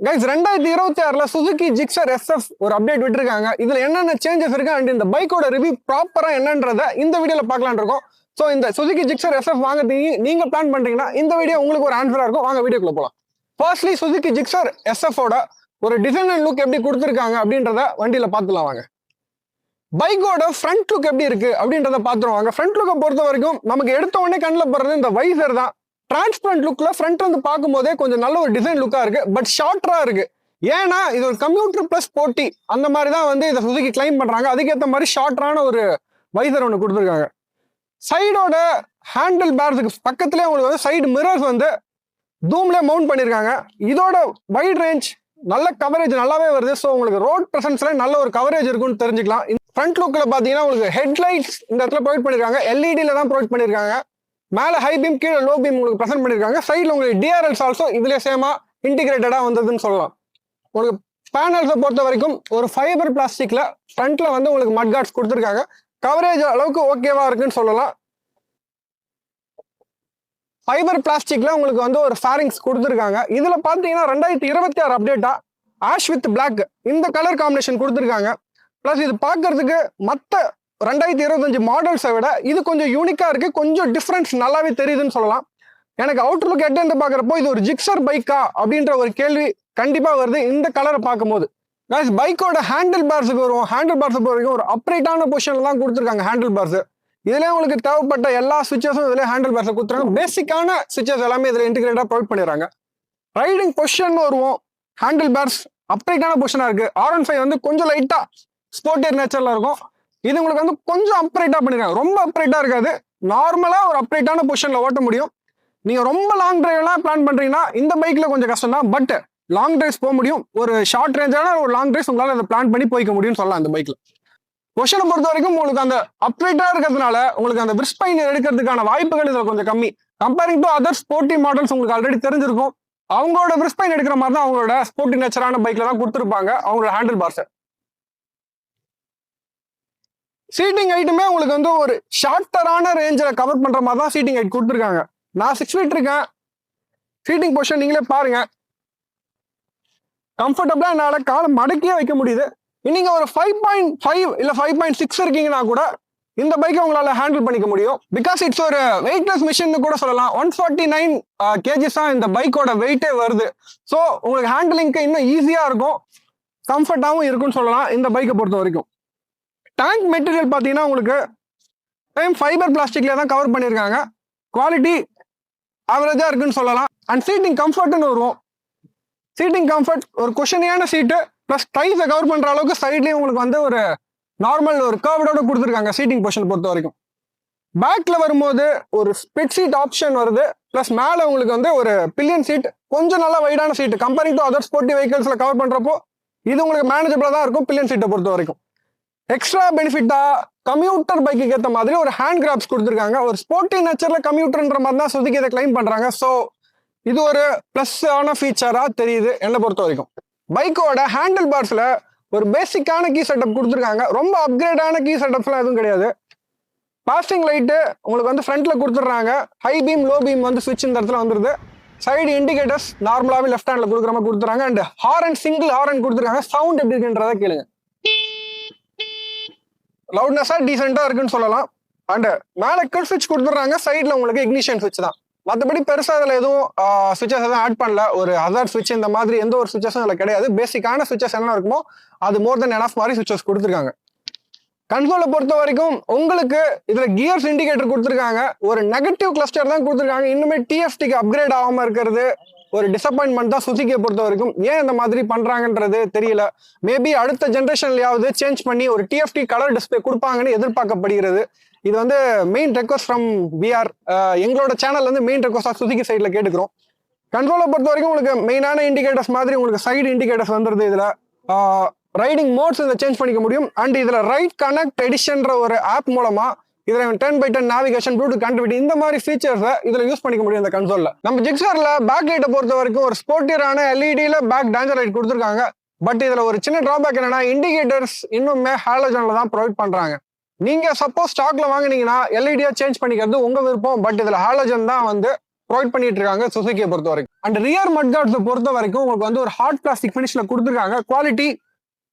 Guys 2026ல Suzuki Gixxer SF ஒரு update விட்டுருக்காங்க. இதுல என்னென்ன சேஞ்சஸ் இருக்கு அண்ட் இந்த பைக்கோட ரிவ்யூ ப்ராப்பரா என்னன்றத இந்த வீடியோல பார்க்கலாம்னு இருக்கோம். ஸோ இந்த சுசுகி ஜிக்ஸர் SF வாங்குறதுக்கு நீங்க பிளான் பண்றீங்கன்னா இந்த வீடியோ உங்களுக்கு ஒரு ஆன்சரா இருக்கும். வாங்க வீடியோக்குள்ள போலாம். ஃபர்ஸ்ட்லி சுசுகி ஜிக்ஸர் SFோட ஒரு டிசைன் அண்ட் லுக் எப்படி கொடுத்துருக்காங்க அப்படின்றத வண்டியில பார்த்துலாம் வாங்க. பைக்கோட ஃப்ரண்ட் லுக் எப்படி இருக்கு அப்படின்றத பார்த்துருவாங்க. ஃப்ரண்ட் லுக்கை பொறுத்த வரைக்கும் நமக்கு எடுத்த உடனே கண்ணில் போடுறது இந்த வைசர் தான். டிரான்ஸ்பரண்ட் லுக்ல ஃப்ரண்ட்ல இருந்து பார்க்கும்போதே கொஞ்சம் நல்ல ஒரு டிசைன் லுக்கா இருக்கு. பட் ஷார்ட்டரா இருக்கு. ஏன்னா இது ஒரு கம்ப்யூட்டர் பிளஸ் போட்டி அந்த மாதிரி தான் வந்து இதை சுசுகி கிளைம் பண்றாங்க. அதுக்கேற்ற மாதிரி ஷார்ட்டரான ஒரு வைசர் ஒன்று கொடுத்துருக்காங்க. சைடோட ஹேண்டில் பேர்ஸுக்கு பக்கத்துலேயே உங்களுக்கு வந்து சைடு மிரர்ஸ் வந்து தூம்லேயே மவுண்ட் பண்ணியிருக்காங்க. இதோட வைட் ரேஞ்ச் நல்ல கவரேஜ் நல்லாவே வருது. ஸோ உங்களுக்கு ரோட் ப்ரெசன்ஸ்ல நல்ல ஒரு கவரேஜ் இருக்குன்னு தெரிஞ்சுக்கலாம். ஃப்ரண்ட் லுக்ல பார்த்தீங்கன்னா உங்களுக்கு ஹெட்லைட்ஸ் இந்த இடத்துல ப்ரொவைட் பண்ணியிருக்காங்க. எல்இடியில தான் ப்ரொவைட் பண்ணியிருக்காங்க. மேலே ஹை பீம் கீழே லோ பீம் உங்களுக்கு ப்ரெசென்ட் பண்ணியிருக்காங்க. சைடில் உங்களுக்கு டிஆர்எல்ஸ் ஆல்சோ இதுலேயே சேமா இன்டிகிரேட்டடாக வந்ததுன்னு சொல்லலாம். உங்களுக்கு பேனல்ஸை பொறுத்த வரைக்கும் ஒரு ஃபைபர் பிளாஸ்டிக்ல ஃப்ரண்ட்ல வந்து உங்களுக்கு மட் கார்ட்ஸ் கொடுத்துருக்காங்க. கவரேஜ் அளவுக்கு ஓகேவா இருக்குன்னு சொல்லலாம். ஃபைபர் பிளாஸ்டிக்ல உங்களுக்கு வந்து ஒரு ஃபேரிங்ஸ் கொடுத்துருக்காங்க. இதுல பாத்தீங்கன்னா 2026 அப்டேட்டா ஆஷ் வித் பிளாக் இந்த கலர் காம்பினேஷன் கொடுத்துருக்காங்க. பிளஸ் இது பார்க்கறதுக்கு மற்ற 2025 மாடல்ஸை விட இது கொஞ்சம் யூனிக்கா இருக்கு. கொஞ்சம் டிஃபரன்ஸ் நல்லாவே தெரியுதுன்னு சொல்லலாம். எனக்கு அவுட்டர் லுக் எட்டு பார்க்குறப்போ இது ஒரு ஜிக்ஸர் பைக்கா அப்படின்ற ஒரு கேள்வி கண்டிப்பா வருது இந்த கலரை பார்க்கும்போது. பைக்கோட ஹேண்டில் பார்ஸுக்கு வரும். ஹேண்டில் பார்ஸ் பொறுத்த வரைக்கும் ஒரு அப்ரைட்டான பொசிஷன்ல தான் கொடுத்துருக்காங்க ஹேண்டில் பார்ஸ். இதுலேயே உங்களுக்கு தேவைப்பட்ட எல்லா சுவிச்சஸும் இதுல ஹேண்டில் பார்ஸை கொடுத்துருக்காங்க. பேசிக்கான சுவிச்சஸ் எல்லாமே இதுல இன்டிகிரேட்டா ப்ரொவைட் பண்ணிடுறாங்க. ரைடிங் பொசிஷன் வருவோம். ஹேண்டில் பார்ஸ் அப்ரைட்டான பொசிஷனா இருக்கு. R15 வந்து கொஞ்சம் லைட்டா ஸ்போர்ட்டியர் நேச்சர்ல இருக்கும். இது உங்களுக்கு வந்து கொஞ்சம் அப்ரைட்டா பண்ணிருக்காங்க. ரொம்ப அப்ரைட்டா இருக்காது. நார்மலா ஒரு அப்ரைட்டான பொசிஷன்ல ஓட்ட முடியும். நீங்க ரொம்ப லாங் டிரைவ் எல்லாம் பிளான் பண்றீங்கன்னா இந்த பைக்ல கொஞ்சம் கஷ்டம் தான். பட் லாங் டிரைவ்ஸ் போக முடியும். ஒரு ஷார்ட் ரேஞ்சான ஒரு லாங் டிரைவ்ஸ் உங்களால அதை பிளான் பண்ணி போய்க்க முடியும்னு சொல்லலாம். இந்த பைக்ல பொசிஷனை பொறுத்த வரைக்கும் உங்களுக்கு அந்த அப்ரைட்டா இருக்கிறதுனால உங்களுக்கு அந்த விஸ்பைன் எடுக்கிறதுக்கான வாய்ப்புகள் இதுல கொஞ்சம் கம்மி. Comparing to other sporty models உங்களுக்கு ஆல்ரெடி தெரிஞ்சிருக்கும். அவங்களோட விஸ்பைன் எடுக்கிற மாதிரி தான் அவங்களோட ஸ்போர்ட்டி நேச்சரான பைக்ல தான் கொடுத்துருப்பாங்க அவங்களோட ஹேண்டில் பார்ஸ். சீட்டிங் ஹைட்டுமே உங்களுக்கு வந்து ஒரு ஷார்ட்டரான ரேஞ்சில் கவர் பண்ற மாதிரி தான் சீட்டிங் ஹைட் கொடுத்துருக்காங்க. நான் 6 ஃபீட் இருக்கேன். சீட்டிங் பொசிஷன் நீங்களே பாருங்க. கம்ஃபர்டபுளா என்னால காலை மடக்கியே வைக்க முடியுது. நீங்க ஒரு 5.5 இல்ல 5.6 இருக்கீங்கன்னா கூட இந்த பைக்கை உங்களால ஹேண்டில் பண்ணிக்க முடியும். பிகாஸ் இட்ஸ் ஒரு வெயிட்லெஸ் மிஷின் கூட சொல்லலாம். 149 kgs தான் இந்த பைக்கோட வெயிட்டே வருது. ஸோ உங்களுக்கு ஹேண்டிலிங்க்கு இன்னும் ஈஸியா இருக்கும், கம்ஃபர்டாகவும் இருக்கும்னு சொல்லலாம் இந்த பைக்கை பொறுத்த வரைக்கும். டேங்க் மெட்டீரியல் பார்த்தீங்கன்னா உங்களுக்கு ஃபைபர் பிளாஸ்டிக்ல தான் கவர் பண்ணியிருக்காங்க. குவாலிட்டி ஆவரேஜா இருக்குன்னு சொல்லலாம். அண்ட் சீட்டிங் கம்ஃபர்ட்னு வருவோம். சீட்டிங் கம்ஃபர்ட் ஒரு குஷனியான சீட்டு பிளஸ் டைஸை கவர் பண்ற அளவுக்கு சைட்லயும் உங்களுக்கு வந்து ஒரு நார்மல் ஒரு கர்வ்டோட கொடுத்துருக்காங்க சீட்டிங் பொசிஷன் பொறுத்த வரைக்கும். பேக்ல வரும்போது ஒரு ஸ்பிட் சீட் ஆப்ஷன் வருது. பிளஸ் மேலே உங்களுக்கு வந்து ஒரு பில்லியன் சீட், கொஞ்சம் நல்லா வைடான seat. Comparing to other sporty வெஹிக்கிள்ஸ்ல கவர் பண்றப்போ இது உங்களுக்கு மேனேஜபிளா தான் இருக்கும் பில்லியன் சீட்டை பொறுத்த வரைக்கும். எக்ஸ்ட்ரா பெனிஃபிட்டா கம்யூட்டர் பைக்கு ஏற்ற மாதிரி ஒரு ஹேண்ட் கிராப்ஸ் கொடுத்துருக்காங்க. ஒரு ஸ்போர்ட்டி நேச்சர்ல கம்யூட்டர்ன்ற மாதிரி தான் சுசுகி இதை கிளைம் பண்றாங்க. ஸோ இது ஒரு பிளஸ் ஆன ஃபீச்சரா தெரியுது என்னை பொறுத்த வரைக்கும். பைக்கோட ஹேண்டில் பார்ஸ்ல ஒரு பேசிக்கான கீ செட்டப் கொடுத்துருக்காங்க. ரொம்ப அப்கிரேடான கீ செட்டப்ஸ்லாம் எதுவும் கிடையாது. பாசிங் லைட்டு உங்களுக்கு வந்து ஃப்ரண்ட்ல கொடுத்துட்றாங்க. ஹை பீம் லோ பீம் வந்து ஸ்விட்ச் இந்த இடத்துல வந்துருது. சைடு இண்டிகேட்டர்ஸ் நார்மலாவே லெஃப்ட் ஹேண்ட்ல கொடுக்குற மாதிரி கொடுத்துறாங்க. அண்ட் ஹாரன் சிங்கிள் ஹாரன் கொடுத்துருக்காங்க. சவுண்ட் எப்படி இருக்குன்றத கேளுங்க. லவுட்னஸா டீசெண்டா இருக்குன்னு சொல்லலாம். அண்ட் மேல கில் ஸ்விட்ச் கொடுத்துட்றாங்க. சைட்ல உங்களுக்கு இக்னிஷன் ஸ்விட்ச் தான். மற்றபடி பெருசா இதுல எதுவும் ஸ்விட்சஸ் எதுவும் ஆட் பண்ணல. ஒரு அதர் ஸ்விட்ச் இந்த மாதிரி எந்த ஒரு ஸ்விட்சஸும் இதுல கிடையாது. பேசிக்கான ஸ்விட்சஸ் என்ன இருக்குமோ அது மோர் தென் எனஃப் மாதிரி ஸ்விட்சஸ் கொடுத்துருக்காங்க. கன்சோலை பொறுத்த வரைக்கும் உங்களுக்கு இதுல கியர்ஸ் இண்டிகேட்டர் கொடுத்துருக்காங்க. ஒரு நெகட்டிவ் கிளஸ்டர் தான் கொடுத்துருக்காங்க. இன்னுமே டிஎஃப்டிக்கு அப்கிரேட் ஆகாம இருக்கிறது ஒரு டிசப்பாயின்மெண்ட் தான் சுசுகியை பொறுத்த வரைக்கும். ஏன் இந்த மாதிரி பண்றாங்கன்றது தெரியல. மேபி அடுத்த ஜென்ரேஷன்லயாவது சேஞ்ச் பண்ணி ஒரு டிஎஃப்டி கலர் டிஸ்பிளே கொடுப்பாங்கன்னு எதிர்பார்க்கப்படுகிறது. இது வந்து மெயின் ரெக்வஸ்ட் ஃப்ரம் விஆர். எங்களோட சேனல்ல இருந்து மெயின் ரெக்வஸ்டா சுசுகி சைட்ல கேட்டுக்கிறோம். கண்ட்ரோலை பொறுத்த வரைக்கும் உங்களுக்கு மெயினான இண்டிகேட்டர்ஸ் மாதிரி உங்களுக்கு சைடு இண்டிகேட்டர்ஸ் வந்துருது. இதுல ரைடிங் மோட்ஸ் இதை சேஞ்ச் பண்ணிக்க முடியும். அண்ட் இதுல ரைட் கனெக்ட் எடிஷன்ற ஒரு ஆப் மூலமா இதுல 10x10 நேவிகேஷன், ப்ளூடூத் கனெக்டிவிட்டி இந்த மாதிரி ஃபீச்சர்ஸை இதுல யூஸ் பண்ணிக்க முடியும் இந்த கன்சோல்ல. நம்ம ஜிக்ஸர்ல பேக் லைட்டை பொறுத்த வரைக்கும் ஒரு ஸ்போர்ட்டியரான எல்இடியில பேக் டேஞ்சர் லைட் கொடுத்துருக்காங்க. பட் இதுல ஒரு சின்ன டிராபேக் என்னன்னா இண்டிகேட்டர்ஸ் இன்னுமே ஹாலோஜன்ல தான் ப்ரொவைட் பண்றாங்க. நீங்க சப்போஸ் ஸ்டாக்ல வாங்கினீங்கன்னா எல்இடியா சேஞ்ச் பண்ணிக்கிறது உங்க விருப்பம். பட் இதுல ஹாலோஜன் தான் வந்து ப்ரொவைட் பண்ணிட்டு இருக்காங்க சுசுகியை பொறுத்த வரைக்கும். அண்ட் ரியர் மட்கார்ட்ஸை பொறுத்த வரைக்கும் உங்களுக்கு வந்து ஒரு ஹார்ட் பிளாஸ்டிக் ஃபினிஷ்ல கொடுத்துருக்காங்க. குவாலிட்டி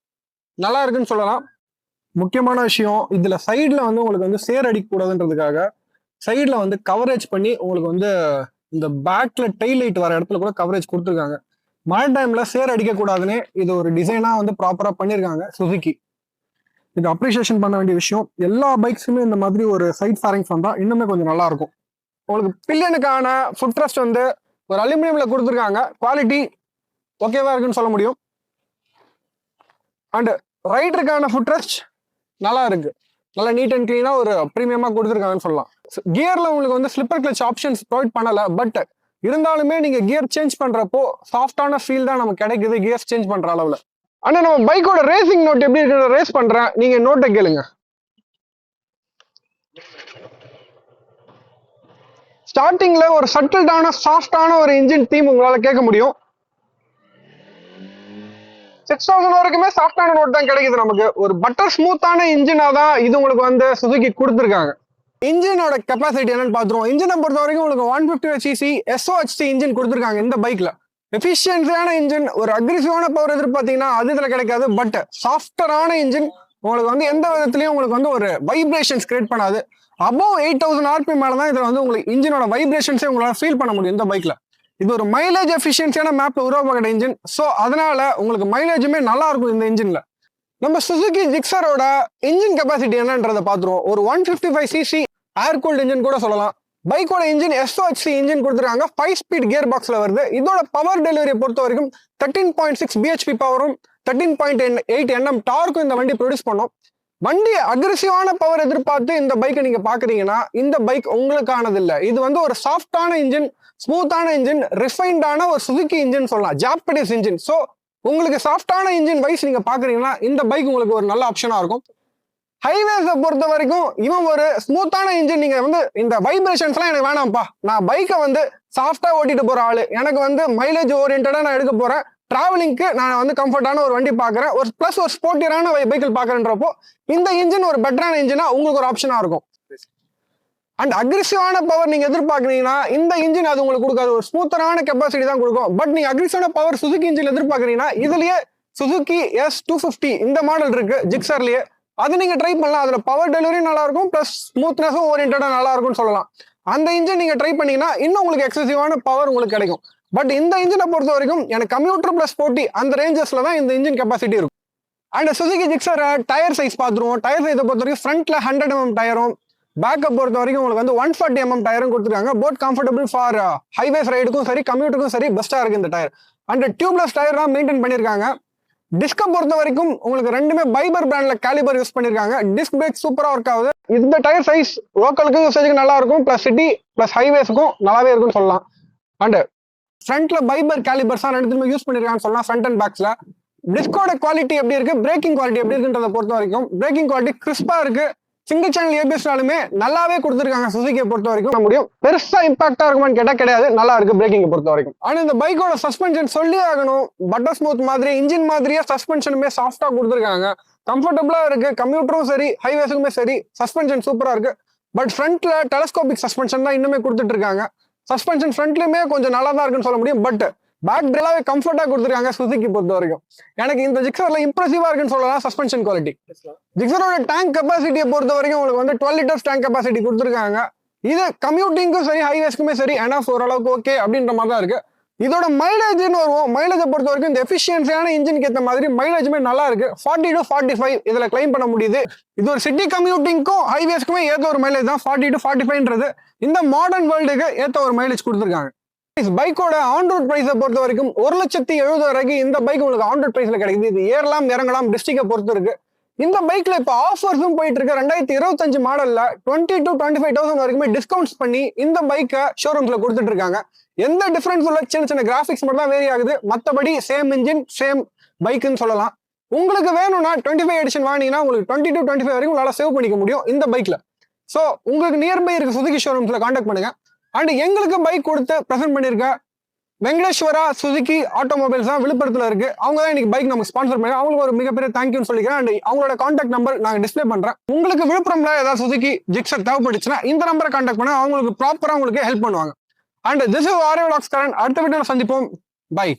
நல்லா இருக்குன்னு சொல்லலாம். முக்கியமான விஷயம், இதுல சைட்ல வந்து உங்களுக்கு வந்து சேர் அடிக்க கூடாதுன்றதுக்காக சைட்ல வந்து கவரேஜ் பண்ணி உங்களுக்கு வந்து இந்த பேக்ல டெய்ல் லைட் வர இடத்துல கூட கவரேஜ் கொடுத்துருக்காங்க. மழை டைம்ல சேர் அடிக்க கூடாதுன்னு இது ஒரு டிசைனா வந்து ப்ராப்பரா பண்ணிருக்காங்க சுசுகி. இது அப்ரிசியேஷன் பண்ண வேண்டிய விஷயம். எல்லா பைக்ஸுமே இந்த மாதிரி ஒரு சைட் ஃபேரிங்ஸ் வந்தா இன்னுமே கொஞ்சம் நல்லா இருக்கும். உங்களுக்கு பில்லியனுக்கான ஃபுட் ரெஸ்ட் வந்து ஒரு அலுமினியம்ல கொடுத்துருக்காங்க. குவாலிட்டி ஓகேவா இருக்குன்னு சொல்ல முடியும். அண்ட் ரைடருக்கான ஃபுட் ரெஸ்ட் நல்லா இருக்கு. நல்லா நீட் அண்ட் கிளீனா ஒரு ப்ரீமியமா கொடுத்துருக்காங்கன்னு சொல்லலாம். கியர்ல உங்களுக்கு வந்து ஸ்லிப்பர் கிளச் ஆப்ஷன்ஸ் ப்ரொவைட் பண்ணல. பட் இருந்தாலுமே நீங்க கியர் சேஞ்ச் பண்றப்போ சாஃப்டான ஃபீல் தான் நமக்கு கிடைக்குது கியர் சேஞ்ச் பண்ற அளவுல. ஆனா நம்ம பைக்கோட ரேசிங் நோட் எப்படி இருக்கு ரேஸ் பண்றேன், நீங்க நோட்டை கேளுங்க. ஸ்டார்டிங்ல ஒரு சட்டில்டான சாஃப்டான ஒரு இன்ஜின் தீம் உங்களால கேட்க முடியும். 6000 வரைக்குமே சாஃப்டான நோட் தான் கிடைக்குது நமக்கு. ஒரு பட்டர் ஸ்மூத்தான இன்ஜினா தான் இது உங்களுக்கு வந்து சுசுகி கொடுத்துருக்காங்க. இன்ஜினோட கெப்பாசிட்டி என்னன்னு பாத்துருவோம். இன்ஜினை பொறுத்த வரைக்கும் உங்களுக்கு 150cc SOHC இன்ஜின் கொடுத்துருக்காங்க இந்த பைக்ல. எஃபிஷியன்சியான இன்ஜின், ஒரு அக்ரெசிவான பவர் எதிர்பார்த்தீங்கன்னா அது இதுல கிடைக்காது. பட் சாஃப்டரான இன்ஜின் உங்களுக்கு வந்து எந்த விதத்திலயும் உங்களுக்கு வந்து ஒரு வைப்ரேஷன்ஸ் கிரியேட் பண்ணாது. அபோவ் 8000 RPM மேலதான் இதுல வந்து உங்களுக்கு இன்ஜினோட வைப்ரேஷன்ஸே உங்களால ஃபீல் பண்ண முடியும் இந்த பைக்ல. இது ஒரு மைலேஜ் எஃபிஷியன்சியான மேப்ல உருவாக்கப்பட்ட இன்ஜின். ஸோ அதனால உங்களுக்கு மைலேஜுமே நல்லா இருக்கும் இந்த இன்ஜின்ல. நம்ம சுசுகி ஜிக்ஸரோட இன்ஜின் கெப்பாசிட்டி என்னன்றதை பார்த்துருவோம். ஒரு 155cc ஏர் கூல்ட் இன்ஜின் கூட சொல்லலாம். பைக்கோட இன்ஜின் SOHC இன்ஜின் கொடுத்துருக்காங்க. 5 ஸ்பீட் கியர் பாக்ஸ்ல வருது. இதோட பவர் டெலிவரியை பொறுத்த வரைக்கும் 13.6 bhp பவரும் 13.8 Nm டார்க்கும் இந்த வண்டி ப்ரொடியூஸ் பண்ணும். வண்டி அக்ரெசிவான பவர் எதிர்பார்த்து இந்த பைக்கை நீங்க பாக்குறீங்கன்னா இந்த பைக் உங்களுக்கானது இல்லை. இது வந்து ஒரு சாஃப்டான இன்ஜின், ஸ்மூத்தான இன்ஜின், ரிஃபைன்டான ஒரு சுசுகி இன்ஜின் சொல்லலாம், ஜாப்பனீஸ் இன்ஜின். ஸோ உங்களுக்கு சாஃப்டான இன்ஜின் வைஸ் நீங்க பாக்குறீங்கன்னா இந்த பைக் உங்களுக்கு ஒரு நல்ல ஆப்ஷனா இருக்கும். ஹைவேஸை பொறுத்த வரைக்கும் இவன் ஒரு ஸ்மூத்தான இன்ஜின். நீங்க வந்து இந்த வைப்ரேஷன்ஸ் எல்லாம் எனக்கு வேணாம்ப்பா, நான் பைக்கை வந்து சாஃப்டா ஓட்டிட்டு போற ஆளு, எனக்கு வந்து மைலேஜ் ஓரியன்டா நான் எடுக்க போறேன், டிராவலிங்க்கு நான் வந்து கம்ஃபர்டான ஒரு வண்டி பாக்குறேன், ஒரு பிளஸ் ஒரு ஸ்போர்ட்டியரான பைக்கில் பாக்குறேன்றப்போ இந்த இன்ஜின் ஒரு பெட்டரான இன்ஜினா உங்களுக்கு ஒரு ஆப்ஷனா இருக்கும். அண்ட் அக்ரெசிவான பவர் நீங்க எதிர்பார்க்கறீங்கன்னா இந்த இன்ஜின் அது உங்களுக்கு கொடுக்காது. ஒரு ஸ்மூத்தரான கெப்பாசிட்டி தான் கொடுக்கும். பட் நீங்க அக்ரெசிவான பவர் சுசுகி இன்ஜின் எதிர்பார்க்கறீங்கன்னா இதுலயே சுசுகி S250 இந்த மாடல் இருக்கு ஜிக்ஸர்லயே, அது நீங்க ட்ரை பண்ணலாம். அதுல பவர் டெலிவரி நல்லா இருக்கும், பிளஸ் ஸ்மூத்னஸும் ஓரியன்டா நல்லா இருக்கும்னு சொல்லலாம். அந்த இன்ஜின் நீங்க ட்ரை பண்ணீங்கன்னா இன்னும் உங்களுக்கு எக்ஸசிவான பவர் உங்களுக்கு கிடைக்கும். பட் இந்த இன்ஜினை பொறுத்த வரைக்கும் எனக்கு கம்ப்யூட்டர் பிளஸ் 40 அந்த ரேஞ்சஸ்ல தான் இந்த இன்ஜின் கெப்பாசிட்டி இருக்கும். And Suzuki Gixxer tyre size பார்த்துருவோம். டயர் சைஸை பொறுத்த வரைக்கும் ஃப்ரண்ட்ல 100 mm டயரும், பேக்கப் பொறுத்த வரைக்கும் உங்களுக்கு வந்து 140 mm டயரும் கொடுத்துருக்காங்க. போட் கம்ஃபர்டபுள் ஃபார் ஹைவேஸ் ரைடுக்கும் சரி கம்யூட்டுக்கும் சரி பெஸ்டா இருக்கு இந்த டயர். அண்ட் டியூப்லெஸ் டயர் தான் மெயின்டைன் பண்ணிருக்காங்க. டிஸ்கை பொறுத்த வரைக்கும் உங்களுக்கு ரெண்டுமே பைபர் பிராண்ட்ல கேலிபர் யூஸ் பண்ணிருக்காங்க. டிஸ்க் பிரேக் சூப்பரா ஒர்க் ஆகுது. இந்த டயர் சைஸ் லோக்கலுக்கு யூசேஜுக்கு நல்லா இருக்கும், பிளஸ் சிட்டி பிளஸ் ஹைவேஸுக்கும் நல்லாவே இருக்கும்னு சொல்லலாம். அண்ட் ஃப்ரண்ட்ல பைபர் கேலிபர்ஸ் தான் ரெண்டுமே யூஸ் பண்ணிருக்காங்கன்னு சொல்லலாம் ஃப்ரண்ட் அண்ட் பேக்ஸ்ல. டிஸ்கோட குவாலிட்டி எப்படி இருக்கு, பிரேக்கிங் குவாலிட்டி எப்படி இருக்குன்றத பொறுத்த வரைக்கும் பிரேக்கிங் குவாலிட்டி கிறிஸ்பா இருக்கு. சிங்கிள் சேனல் ஏபிஎஸ்னாலுமே நல்லாவே கொடுத்துருக்காங்க சுசுகியை பொறுத்த வரைக்கும். முடியும் பெருசா இம்பாக்டா இருக்குமான்னு கேட்டா கிடையாது, நல்லா இருக்கு பிரேக்கிங்கை பொறுத்த வரைக்கும். ஆனா இந்த பைக்கோட சஸ்பென்ஷன் சொல்லி ஆகணும். பட்டர் ஸ்மூத் மாதிரி இன்ஜின் மாதிரியே சஸ்பென்ஷனுமே சாஃப்டா கொடுத்துருக்காங்க. கம்ஃபர்டபுளா இருக்கு, கம்யூட்டரும் சரி ஹைவேஸுக்குமே சரி சஸ்பென்ஷன் சூப்பரா இருக்கு. பட் ஃப்ரண்ட்ல டெலஸ்கோபிக் சஸ்பென்ஷன் தான் இன்னுமே கொடுத்துட்டு இருக்காங்க. சஸ்பென்ஷன் ஃப்ரண்ட்லயுமே கொஞ்சம் நல்லா தான் இருக்குன்னு சொல்ல முடியும். பட் பேக் டெலாவே கம்ஃபர்ட்டா கொடுத்துருக்காங்க சுசுகி பொறுத்த வரைக்கும். எனக்கு இந்த ஜிக்ஸர்ல இம்ப்ரெசிவா இருக்குன்னு சொல்லலாம் சஸ்பென்ஷன் குவாலிட்டி. ஜிக்ஸரோட டேங்க் கெப்பாசிட்டியை பொறுத்த வரைக்கும் உங்களுக்கு வந்து 12 liters டேங்க் கெப்பாசிட்டி கொடுத்துருக்காங்க. இது கம்யூட்டிங்கும் சரி ஹைவேஸ்க்குமே சரி எனாஃப் ஓரளவுக்கு ஓகே அப்படின்ற மாதிரி தான் இருக்கு. இதோட மைலேஜ்னு வருவோம். மைலேஜை பொறுத்த வரைக்கும் இந்த எஃபிஷியன்சியான இன்ஜினுக்கு ஏற்ற மாதிரி மைலேஜுமே நல்லா இருக்கு. 40 to 45 இதுல கிளைம் பண்ண முடியுது. இது ஒரு சிட்டி கம்யூட்டிங்க்கும் ஹைவேஸ்க்குமே ஏற்ற ஒரு மைலேஜ் தான். 40 to 45ன்றது இந்த மாடர்ன் வேர்ல்டுக்கு ஏற்ற ஒரு மைலேஜ் கொடுத்துருக்காங்க. பைக்கோட ஆன் ரோட் பிரைஸை பொறுத்த வரைக்கும் 1,70,000 இந்த பைக் உங்களுக்கு ஆன் ரோட் பிரைஸ்ல கிடைக்குது. இது ஏறலாம் இறங்கலாம் டிஸ்ட்ரிக்டை பொறுத்து இருக்கு. இந்த பைக்ல இப்ப ஆஃபர்ஸும் போயிட்டு இருக்கு. 2025 மாடல்ல 20 to 25,000 வரைக்குமே டிஸ்கவுண்ட்ஸ் பண்ணி இந்த பைக்கை ஷோரூம்ஸ்ல கொடுத்துட்டு இருக்காங்க. எந்த டிஃபரன்ஸ் உள்ள சின்ன சின்ன கிராபிக்ஸ் மட்டும் தான் வேரி ஆகுது, மற்றபடி சேம் இன்ஜின் சேம் பைக்குன்னு சொல்லலாம். உங்களுக்கு வேணும்னா 25 எடிஷன் வாங்கினீங்கன்னா உங்களுக்கு 20 to 25 வரைக்கும் உங்களால சேவ் பண்ணிக்க முடியும் இந்த பைக்ல. ஸோ உங்களுக்கு நியர்பை இருக்க சுசுகி ஷோரூம்ஸ்ல கான்டாக்ட் பண்ணுங்க. அண்ட் எங்களுக்கு பைக் கொடுத்து ப்ரெசென்ட் பண்ணிருக்க வெங்கடேஸ்வரா சுசுகி ஆட்டோமொபைல்ஸ் தான் விழுப்புரத்துல இருக்கு. அவங்க தான் இன்னைக்கு பைக் நமக்கு ஸ்பான்சர் பண்ணி, அவங்களுக்கு ஒரு மிகப்பெரிய தேங்க்யூன்னு சொல்லிக்கிறேன். அண்ட் அவங்களோட கான்டாக்ட் நம்பர் நாங்கள் டிஸ்பிளே பண்றேன். உங்களுக்கு விழுப்புரம்ல ஏதாவது சுசுகி ஜிக்ஸர் தேவைப்பட்டுச்சுன்னா இந்த நம்பரை கான்டாக்ட் பண்ண அவங்களுக்கு ப்ராப்பரா உங்களுக்கு ஹெல்ப் பண்ணுவாங்க. And this is Ario vlogs Karan. அடுத்த வீடியோல சந்திப்போம். பை.